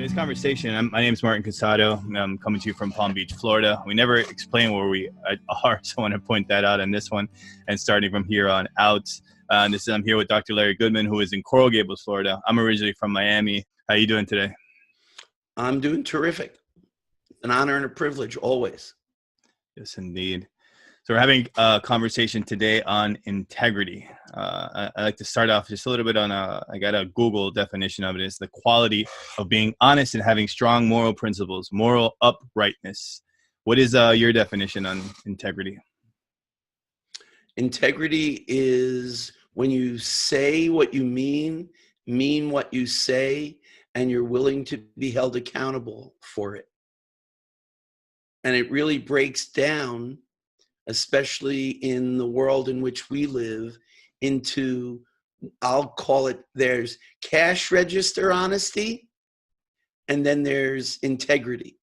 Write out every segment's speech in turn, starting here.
Today's conversation, my name is Martin Casado. I'm coming to you from Palm Beach, Florida. We never explain where we are, so I want to point that out in this one. And starting from here on out, I'm here with Dr. Larry Goodman, who is in Coral Gables, Florida. I'm originally from Miami. How are you doing today? I'm doing terrific. An honor and a privilege, always. Yes, indeed. So we're having a conversation today on integrity. I like to start off just a little bit on I got a Google definition of it. It's the quality of being honest and having strong moral principles, moral uprightness. What is your definition on integrity? Integrity is when you say what you mean what you say, and you're willing to be held accountable for it. And it really breaks down, especially in the world in which we live, into, I'll call it, there's cash register honesty, and then there's integrity.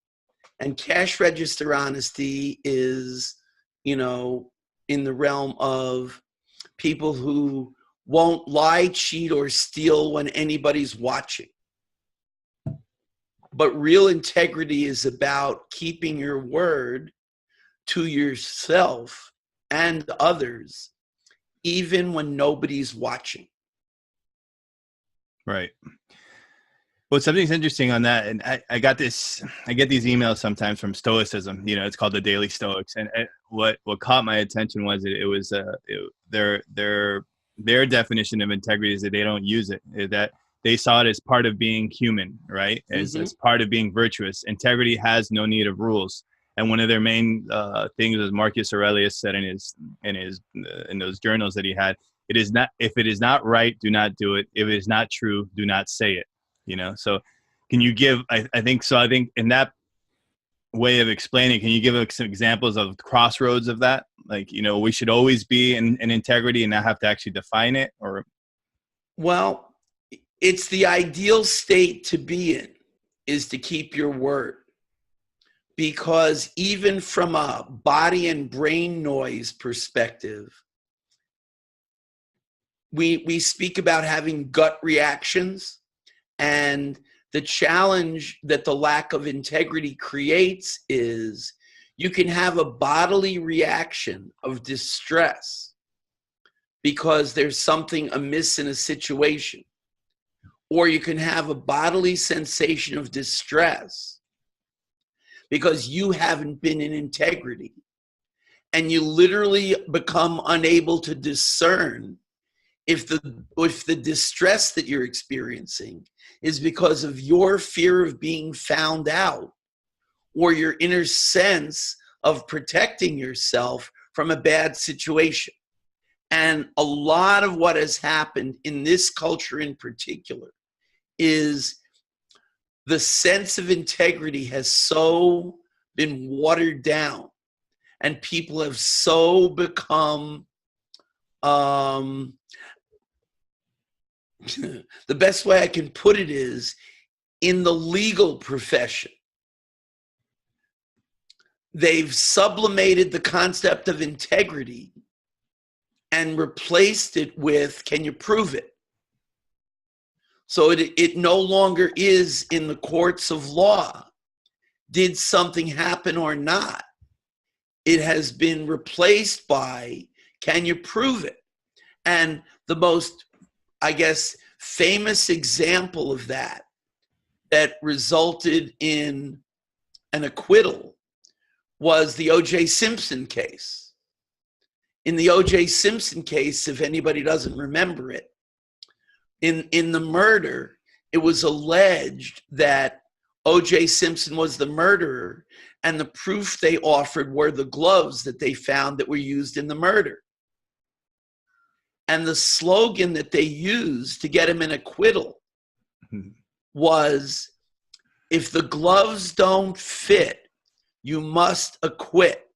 And cash register honesty is, in the realm of people who won't lie, cheat, or steal when anybody's watching. But real integrity is about keeping your word to yourself and others, even when nobody's watching. Right. Well, something's interesting on that, and I get these emails sometimes from Stoicism. It's called the Daily Stoics, and what caught my attention was their definition of integrity is that they don't use it, that they saw it as part of being human, right? As part of being virtuous. Integrity has no need of rules. And one of their main things, as Marcus Aurelius said in those journals that he had, if it is not right, do not do it. If it is not true, do not say it. So can you give? I think in that way of explaining, can you give us some examples of crossroads of that? Like, we should always be in integrity and not have to actually define it, or? Well, it's the ideal state to be in, is to keep your word. Because even from a body and brain noise perspective, we speak about having gut reactions, and the challenge that the lack of integrity creates is you can have a bodily reaction of distress because there's something amiss in a situation, or you can have a bodily sensation of distress because you haven't been in integrity, and you literally become unable to discern if the distress that you're experiencing is because of your fear of being found out, or your inner sense of protecting yourself from a bad situation. And a lot of what has happened in this culture in particular is the sense of integrity has so been watered down, and people have so become, the best way I can put it is, in the legal profession, they've sublimated the concept of integrity and replaced it with, can you prove it? So it no longer is in the courts of law, did something happen or not? It has been replaced by, can you prove it? And the most, I guess, famous example of that resulted in an acquittal was the O.J. Simpson case. In the O.J. Simpson case, if anybody doesn't remember it, in the murder, it was alleged that O.J. Simpson was the murderer, and the proof they offered were the gloves that they found that were used in the murder. And the slogan that they used to get him an acquittal was, if the gloves don't fit, you must acquit.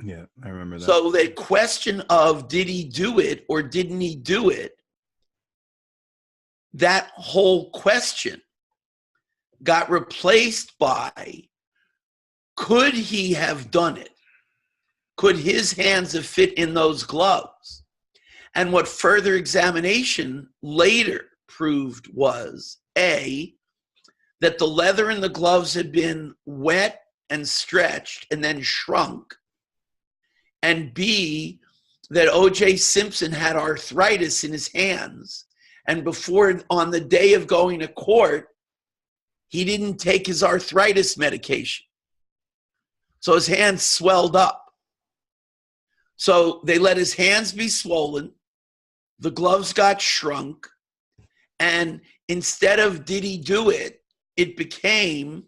Yeah, I remember that. So the question of, did he do it or didn't he do it, that whole question got replaced by, could he have done it? Could his hands have fit in those gloves? And what further examination later proved was, A, that the leather in the gloves had been wet and stretched and then shrunk, and B, that O.J. Simpson had arthritis in his hands, and before, on the day of going to court, he didn't take his arthritis medication. So his hands swelled up. So they let his hands be swollen, the gloves got shrunk, and instead of did he do it, it became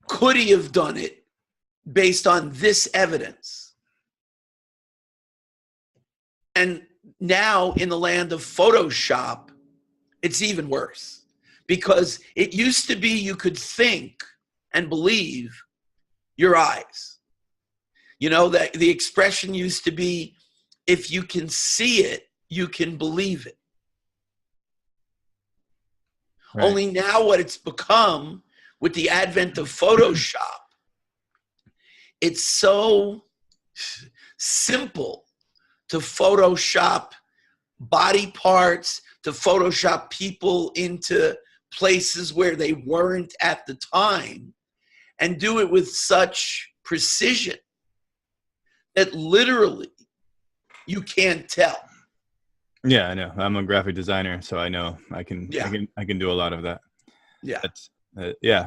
could he have done it based on this evidence? And now in the land of Photoshop, it's even worse, because it used to be you could think and believe your eyes. You know, that the expression used to be, if you can see it, you can believe it. Right. Only now what it's become with the advent of Photoshop, it's so simple to Photoshop body parts, to Photoshop people into places where they weren't at the time, and do it with such precision that literally you can't tell. Yeah, I know. I'm a graphic designer, so I know I can do a lot of that. Yeah.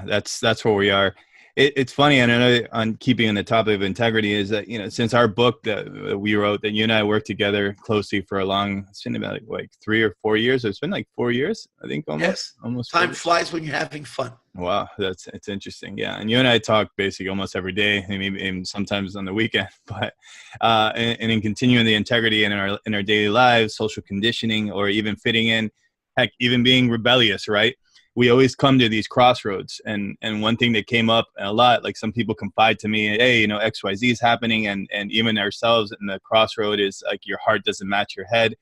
That's where we are. It's funny, and I know on keeping on the topic of integrity is that, you know, since our book that we wrote, that you and I worked together closely for a long, it's been about like 3 or 4 years. It's been like 4 years, I think, almost. Yes. Almost. Time flies when you're having fun. Wow, it's interesting. Yeah, and you and I talk basically almost every day, and sometimes on the weekend. But and in continuing the integrity in our daily lives, social conditioning, or even fitting in, heck, even being rebellious, right? We always come to these crossroads, and one thing that came up a lot, like some people confide to me, hey, you know, XYZ is happening, and even ourselves in the crossroad is like your heart doesn't match your head,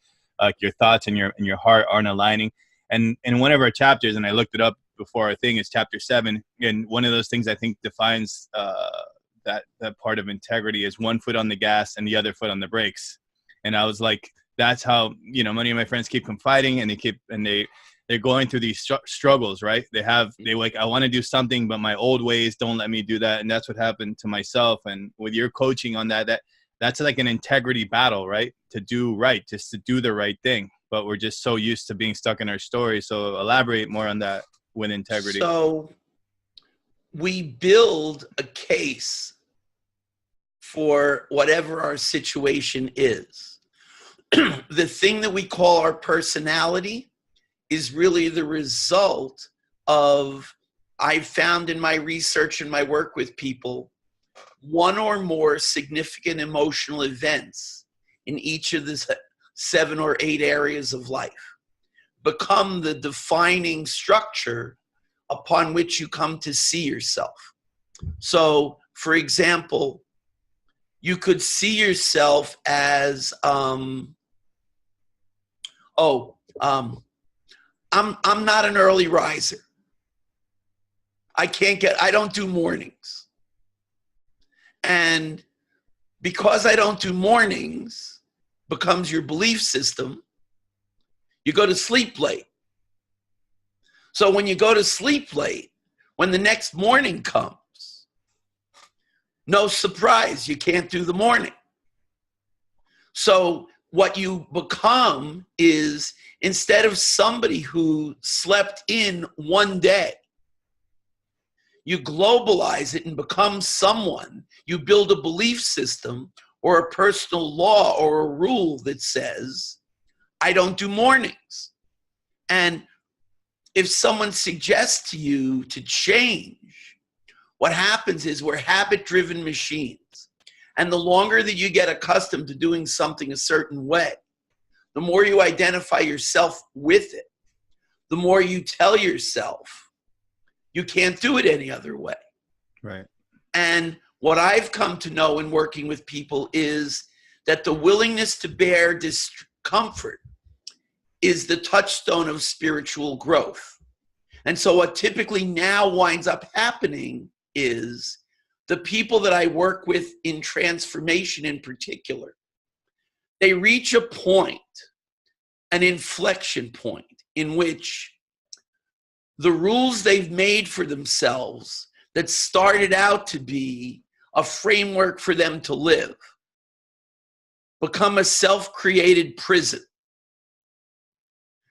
like your thoughts and your heart aren't aligning. And in one of our chapters, and I looked it up before our thing, is chapter 7, and one of those things I think defines that part of integrity is one foot on the gas and the other foot on the brakes. And I was like, that's how, you know, many of my friends keep confiding, and they're going through these struggles, right? They like, I want to do something, but my old ways don't let me do that. And that's what happened to myself. And with your coaching on that's like an integrity battle, right? To do right, just to do the right thing. But we're just so used to being stuck in our story. So elaborate more on that with integrity. So we build a case for whatever our situation is. The thing that we call our personality is really the result of, I've found in my research and my work with people, one or more significant emotional events in each of the 7 or 8 areas of life become the defining structure upon which you come to see yourself. So, for example, you could see yourself as, I'm not an early riser. I don't do mornings. And because I don't do mornings becomes your belief system, you go to sleep late. So when you go to sleep late, when the next morning comes, no surprise, you can't do the morning. So what you become is, instead of somebody who slept in one day, you globalize it and become someone. You build a belief system or a personal law or a rule that says, I don't do mornings. And if someone suggests to you to change, what happens is we're habit-driven machines. And the longer that you get accustomed to doing something a certain way, the more you identify yourself with it, the more you tell yourself you can't do it any other way. Right. And what I've come to know in working with people is that the willingness to bear discomfort is the touchstone of spiritual growth. And so what typically now winds up happening is the people that I work with in transformation in particular, they reach a point, an inflection point, in which the rules they've made for themselves that started out to be a framework for them to live become a self-created prison.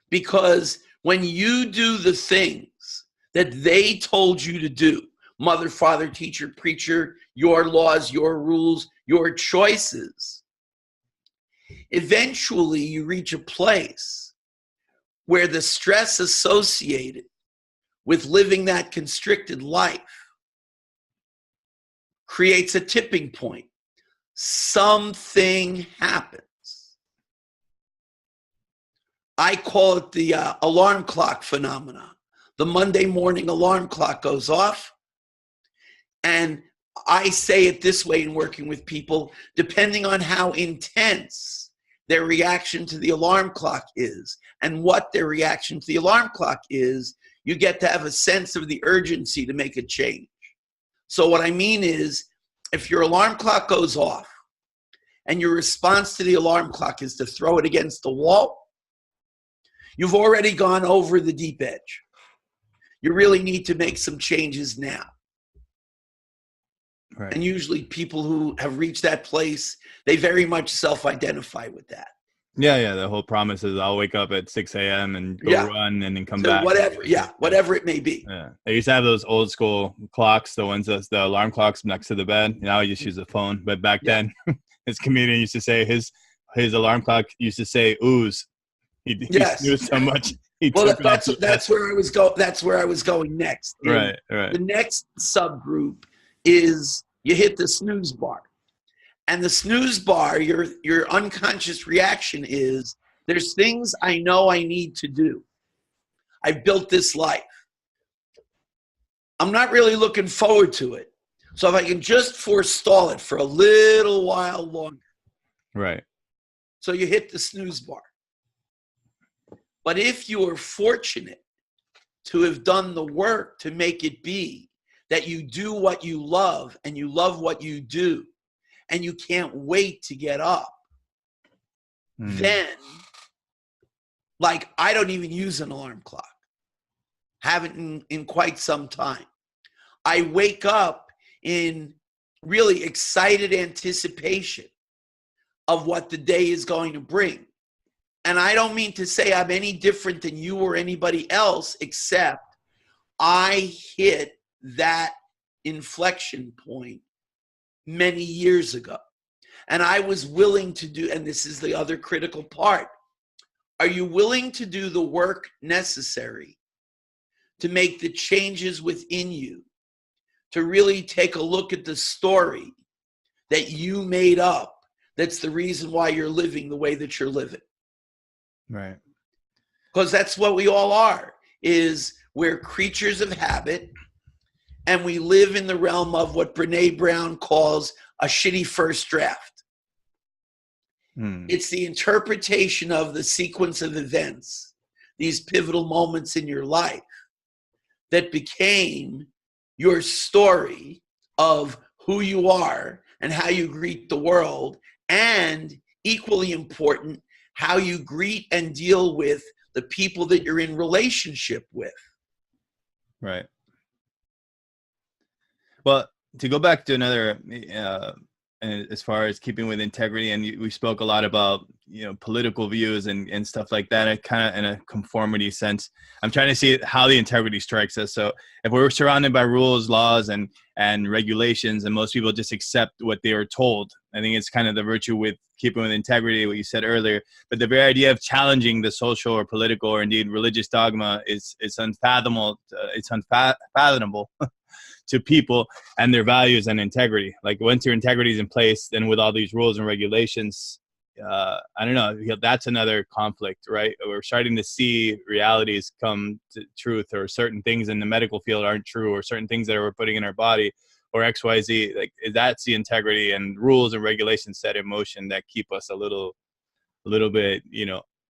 Because when you do the things that they told you to do, mother, father, teacher, preacher, your laws, your rules, your choices, eventually you reach a place where the stress associated with living that constricted life creates a tipping point. Something happens. I call it the alarm clock phenomena. The Monday morning alarm clock goes off. And I say it this way in working with people, depending on how intense their reaction to the alarm clock is and what their reaction to the alarm clock is, you get to have a sense of the urgency to make a change. So what I mean is, if your alarm clock goes off and your response to the alarm clock is to throw it against the wall, you've already gone over the deep edge. You really need to make some changes now. Right. And usually people who have reached that place, they very much self-identify with that. Yeah. The whole promise is I'll wake up at 6 a.m. and go run and then come back. Whatever, whatever it may be. Yeah. I used to have those old school clocks, the ones that's the alarm clocks next to the bed. Now I just use a phone. But back then, his comedian used to say his alarm clock used to say ooze. He snoozed so much. Well, that's where I was going. That's where I was going next. Right. The next subgroup is you hit the snooze bar, and the snooze bar, your unconscious reaction is, there's things I know I need to do. I've built this life. I'm not really looking forward to it. So if I can just forestall it for a little while longer. Right. So you hit the snooze bar. But if you are fortunate to have done the work to make it be that you do what you love and you love what you do and you can't wait to get up, then, like, I don't even use an alarm clock. Haven't in quite some time. I wake up in really excited anticipation of what the day is going to bring. And I don't mean to say I'm any different than you or anybody else, except I hit that inflection point many years ago. And I was willing to do, and this is the other critical part, are you willing to do the work necessary to make the changes within you, to really take a look at the story that you made up that's the reason why you're living the way that you're living? Right. Because that's what we all are, is we're creatures of habit, and we live in the realm of what Brene Brown calls a shitty first draft. It's the interpretation of the sequence of events, these pivotal moments in your life that became your story of who you are and how you greet the world, and equally important, how you greet and deal with the people that you're in relationship with. Right. Well, to go back to another, as far as keeping with integrity, and we spoke a lot about, political views and stuff like that, and kind of in a conformity sense. I'm trying to see how the integrity strikes us. So if we're surrounded by rules, laws, and regulations, and most people just accept what they are told, I think it's kind of the virtue with keeping with integrity, what you said earlier. But the very idea of challenging the social or political or indeed religious dogma is unfathomable. It's unfathomable to people and their values and integrity. Like, once your integrity is in place, then with all these rules and regulations, I don't know, that's another conflict, right? We're starting to see realities come to truth, or certain things in the medical field aren't true, or certain things that we're putting in our body, or XYZ. Like, that's the integrity and rules and regulations set in motion that keep us a little bit,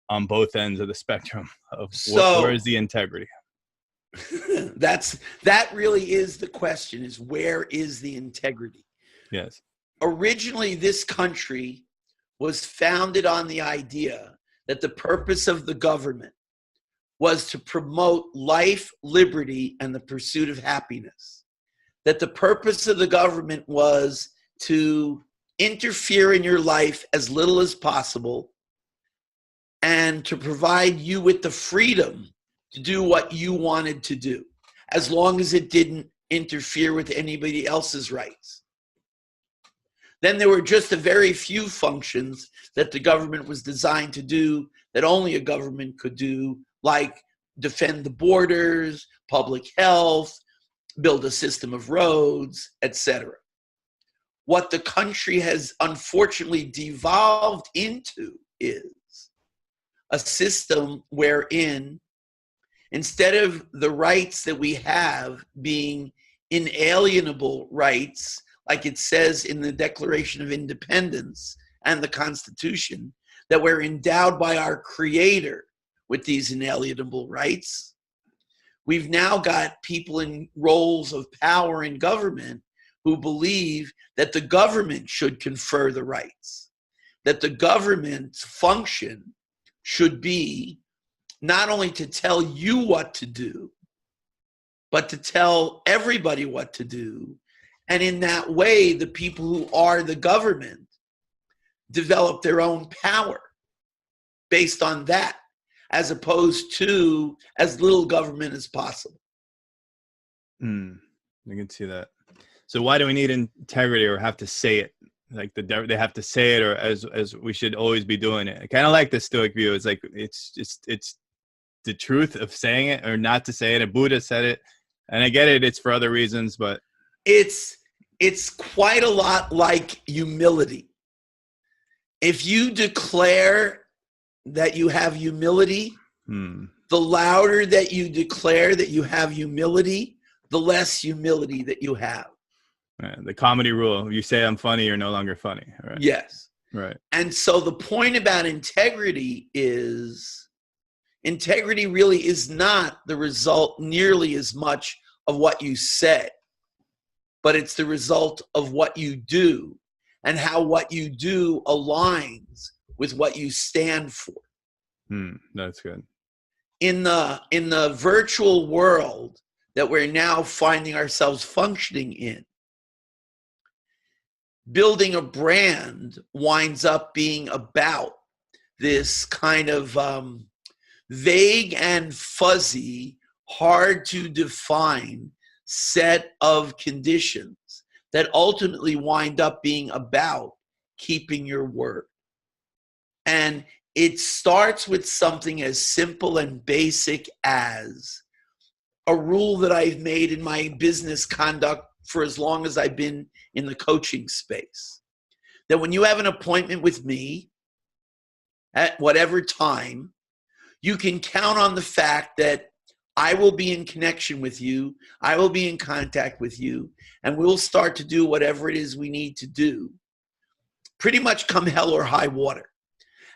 on both ends of the spectrum of where is the integrity? That really is the question, is where is the integrity? Yes. Originally, this country was founded on the idea that the purpose of the government was to promote life, liberty, and the pursuit of happiness. That the purpose of the government was to interfere in your life as little as possible and to provide you with the freedom to do what you wanted to do, as long as it didn't interfere with anybody else's rights. Then there were just a very few functions that the government was designed to do that only a government could do, like defend the borders, public health, build a system of roads, etc. What the country has unfortunately devolved into is a system wherein, instead of the rights that we have being inalienable rights, like it says in the Declaration of Independence and the Constitution, that we're endowed by our Creator with these inalienable rights, we've now got people in roles of power in government who believe that the government should confer the rights, that the government's function should be not only to tell you what to do, but to tell everybody what to do. And in that way, the people who are the government develop their own power based on that, as opposed to as little government as possible. I can see that. So why do we need integrity, or have to say it? Like they have to say it, or as we should always be doing it. I kind of like the Stoic view. It's like it's the truth of saying it or not to say it. And Buddha said it, and I get it. It's for other reasons, but it's quite a lot like humility. If you declare that you have humility, the louder that you declare that you have humility, the less humility that you have. The comedy rule: you say I'm funny, you're no longer funny. Right? Yes. Right. And so the point about integrity is, integrity really is not the result nearly as much of what you say, but it's the result of what you do and how what you do aligns with what you stand for. That's good. In the virtual world that we're now finding ourselves functioning in, building a brand winds up being about this kind of vague and fuzzy, hard to define set of conditions that ultimately wind up being about keeping your word. And it starts with something as simple and basic as a rule that I've made in my business conduct for as long as I've been in the coaching space. That when you have an appointment with me at whatever time, you can count on the fact that I will be in connection with you, I will be in contact with you, and we'll start to do whatever it is we need to do, pretty much come hell or high water.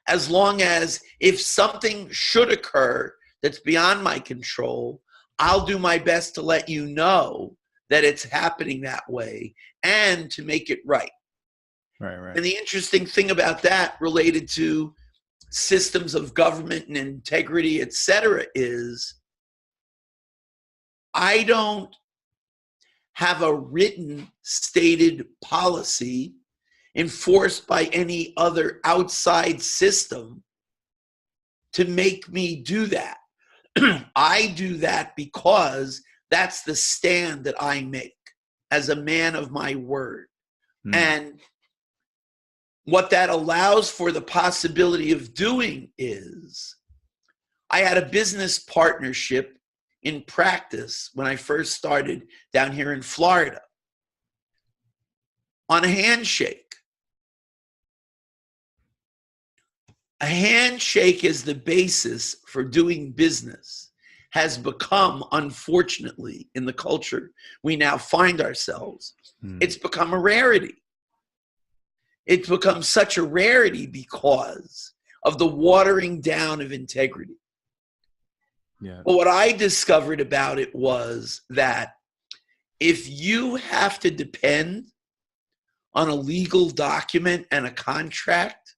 As long as if something should occur that's beyond my control, I'll do my best to let you know that it's happening that way and to make it right. Right. And the interesting thing about that, related to systems of government and integrity, etc., is I don't have a written stated policy enforced by any other outside system to make me do that. I do that because that's the stand that I make as a man of my word. And what that allows for the possibility of doing is, I had a business partnership in practice when I first started down here in Florida on a handshake. A handshake is the basis for doing business, has become, unfortunately, in the culture we now find ourselves, it's become a rarity. It's become such a rarity because of the watering down of integrity. Yeah. But what I discovered about it was that if you have to depend on a legal document and a contract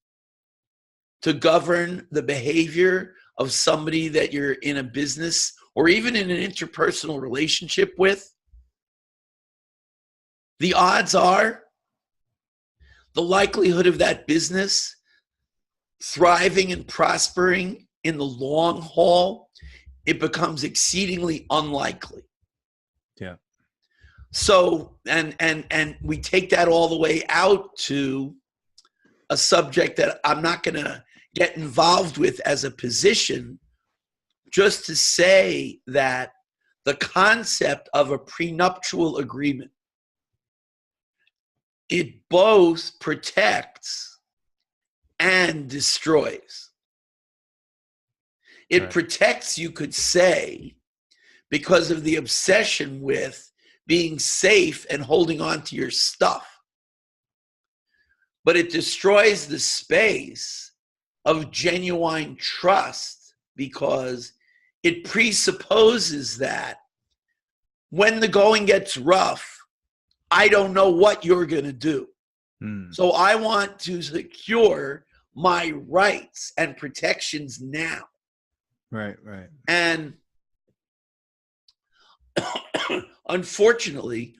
to govern the behavior of somebody that you're in a business or even in an interpersonal relationship with, the odds are the likelihood of that business thriving and prospering in the long haul, it becomes exceedingly unlikely. Yeah. So, and we take that all the way out to a subject that I'm not going to get involved with as a position, just to say that the concept of a prenuptial agreement, it both protects and destroys. It protects, you could say, because of the obsession with being safe and holding on to your stuff. But it destroys the space of genuine trust because it presupposes that when the going gets rough, I don't know what you're going to do. So I want to secure my rights and protections now. Right. And unfortunately,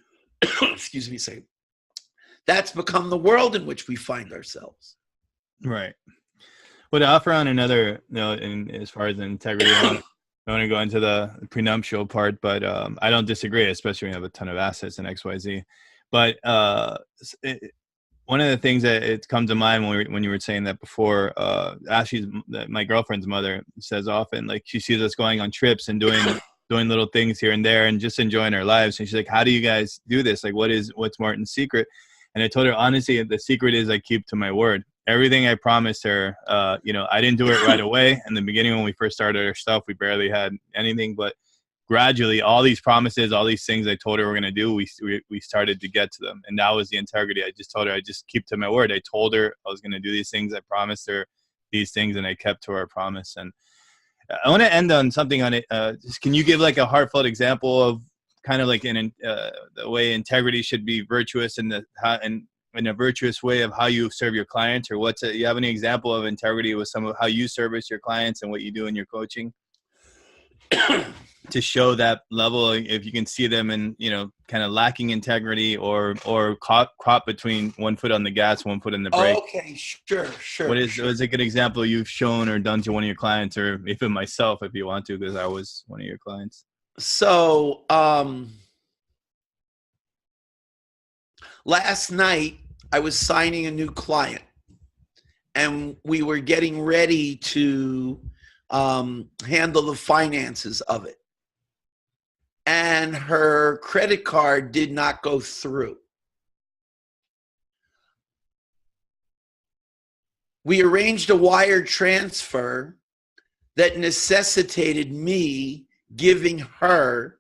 excuse me a second, that's become the world in which we find ourselves. Right. Well, to offer on another note, and as far as integrity, I don't want to go into the prenuptial part, but I don't disagree, especially when you have a ton of assets and XYZ. But one of the things that it's come to mind when you were saying that before, Ashley's, my girlfriend's mother, says often, like, she sees us going on trips and doing little things here and there and just enjoying our lives. And she's like, how do you guys do this? Like, what's Martin's secret? And I told her, honestly, the secret is I keep to my word. Everything I promised her, I didn't do it right away. In the beginning, when we first started our stuff, we barely had anything, but gradually, all these promises, all these things I told her we're going to do, we started to get to them. And that was the integrity. I just told her I just keep to my word. I told her I was going to do these things. I promised her these things, and I kept to our promise. And I want to end on something on it. Can you give like a heartfelt example of kind of like the way integrity should be virtuous and in a virtuous way of how you serve your clients, or you have any example of integrity with some of how you service your clients and what you do in your coaching to show that level, if you can see them in, kind of lacking integrity or caught between one foot on the gas, one foot in the brake. Okay, sure. What is a good example you've shown or done to one of your clients, or even myself, if you want to, because I was one of your clients? So, last night I was signing a new client, and we were getting ready to handle the finances of it. And her credit card did not go through. We arranged a wire transfer that necessitated me giving her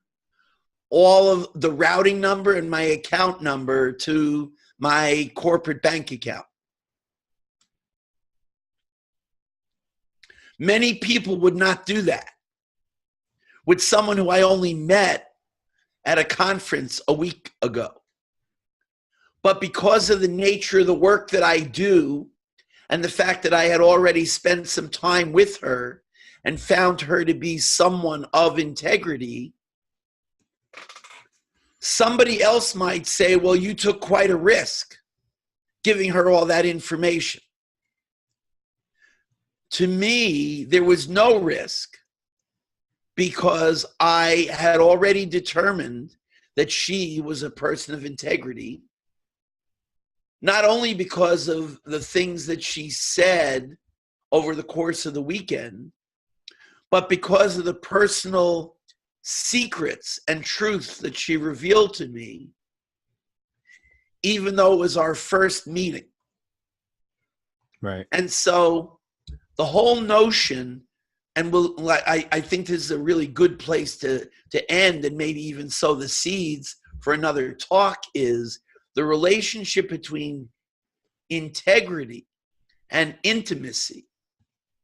all of the routing number and my account number to my corporate bank account. Many people would not do that with someone who I only met at a conference a week ago. But because of the nature of the work that I do and the fact that I had already spent some time with her and found her to be someone of integrity, somebody else might say, well, you took quite a risk giving her all that information. To me, there was no risk because I had already determined that she was a person of integrity, not only because of the things that she said over the course of the weekend, but because of the personal secrets and truths that she revealed to me, even though it was our first meeting. Right. And so the whole notion, and I think this is a really good place to end and maybe even sow the seeds for another talk, is the relationship between integrity and intimacy.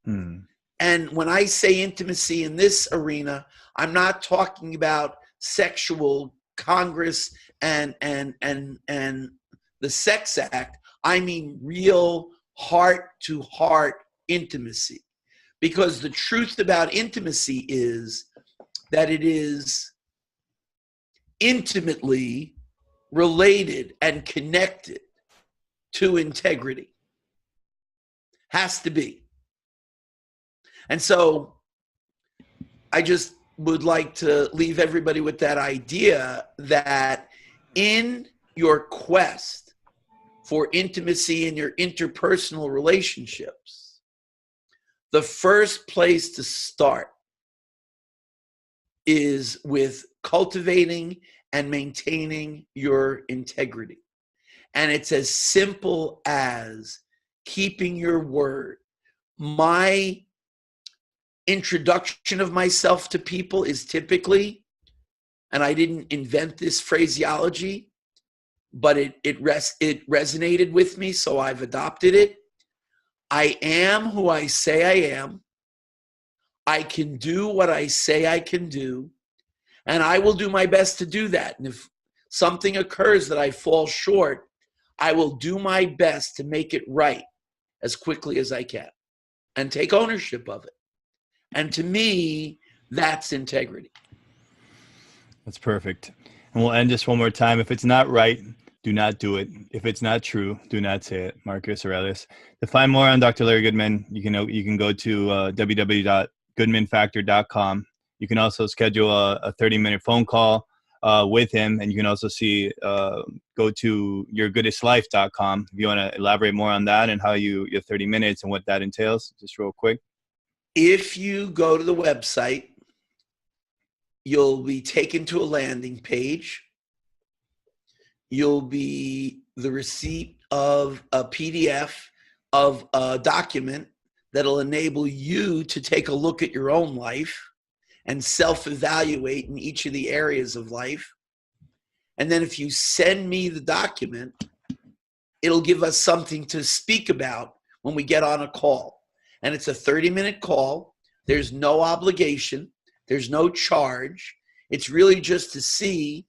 And when I say intimacy in this arena, I'm not talking about sexual congress and the sex act. I mean real heart-to-heart intimacy. Because the truth about intimacy is that it is intimately related and connected to integrity. Has to be. And so I just would like to leave everybody with that idea that in your quest for intimacy in your interpersonal relationships, the first place to start is with cultivating and maintaining your integrity. And it's as simple as keeping your word. My introduction of myself to people is typically, and I didn't invent this phraseology, but it resonated with me, so I've adopted it. I am who I say I am. I can do what I say I can do, and I will do my best to do that. And if something occurs that I fall short, I will do my best to make it right as quickly as I can and take ownership of it. And to me, that's integrity. That's perfect. And we'll end just one more time. If it's not right, do not do it. If it's not true, do not say it. Marcus Aurelius. To find more on Dr. Larry Goodman, you can go to www.goodmanfactor.com. You can also schedule a 30-minute phone call with him, and you can also go to yourgoodestlife.com if you want to elaborate more on that and how your 30 minutes and what that entails, just real quick. If you go to the website, you'll be taken to a landing page. You'll be the receipt of a PDF of a document that'll enable you to take a look at your own life and self-evaluate in each of the areas of life. And then if you send me the document, it'll give us something to speak about when we get on a call. And it's a 30-minute call. There's no obligation. There's no charge. It's really just to see,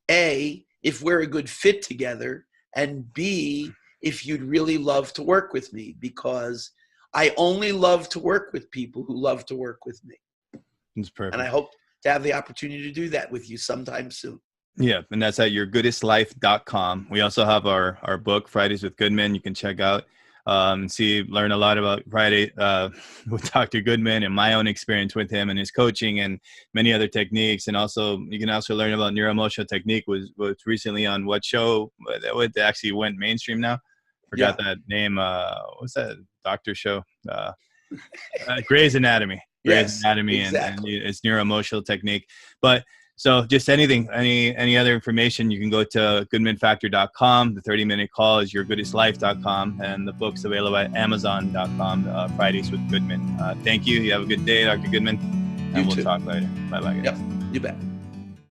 A, if we're a good fit together, and B, if you'd really love to work with me, because I only love to work with people who love to work with me. That's perfect. And I hope to have the opportunity to do that with you sometime soon. Yeah, and that's at yourgoodestlife.com. We also have our book, Fridays with Goodman, you can check out. Learn a lot about Friday with Dr. Goodman and my own experience with him and his coaching and many other techniques. And also, you can also learn about neuroemotional technique, was recently on what show that actually went mainstream now. Forgot that name. What's that doctor show? Grey's Anatomy. Grey's Anatomy, exactly. And it's neuroemotional technique. But so just any other information, you can go to goodmanfactor.com. The 30-minute call is yourgoodestlife.com, and the book's available at amazon.com, Fridays with Goodman. Thank you. You have a good day, Dr. Goodman, and we'll talk later. Bye-bye, guys. Yep, you bet.